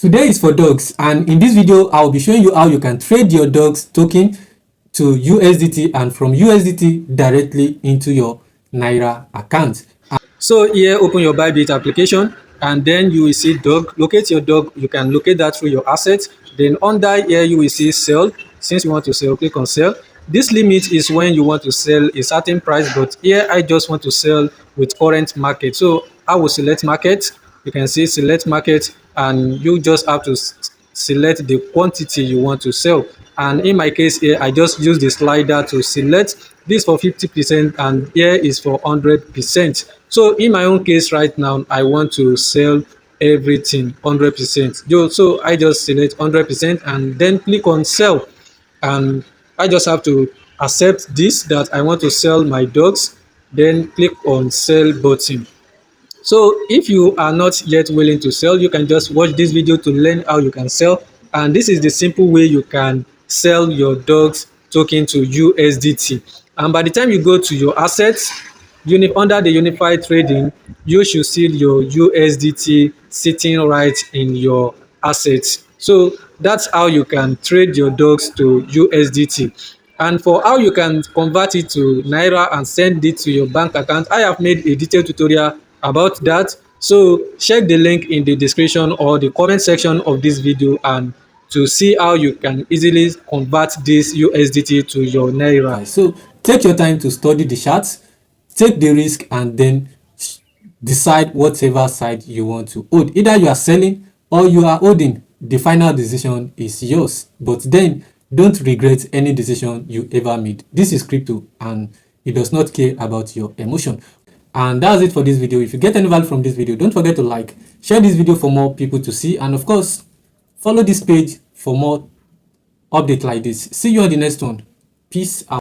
Today is for dogs, and in this video I will be showing you how you can trade your dogs token to USDT and from USDT directly into your Naira account. So here, open your Bybit application and then you will see dog. Locate your dog. You can locate that through your assets. Then under here you will see sell. Since you want to sell, click on sell. This limit is when you want to sell a certain price, but here I just want to sell with current market. So I will select market. You can see select market, and you just have to select the quantity you want to sell. And in my case here, I just use the slider to select this for 50% and here is for 100%. So in my own case right now, I want to sell everything 100%. So I just select 100% and then click on sell, and I just have to accept this that I want to sell my dogs, then click on sell button. So if you are not yet willing to sell, you can just watch this video to learn how you can sell. And this is the simple way you can sell your dogs token to USDT. And by the time you go to your assets, under the unified trading, you should see your USDT sitting right in your assets. So that's how you can trade your dogs to USDT. And for how you can convert it to Naira and send it to your bank account, I have made a detailed tutorial about that. So check the link in the description or the comment section of this video and to see how you can easily convert this USDT to your Naira. So take your time to study the charts, take the risk, and then decide whatever side you want to hold. Either you are selling or you are holding. The final decision is yours, but then don't regret any decision you ever made. This is crypto and it does not care about your emotion. And that's it for this video. If you get any value from this video, don't forget to like, share this video for more people to see, and of course follow this page for more updates like this. See you on the next one. Peace out.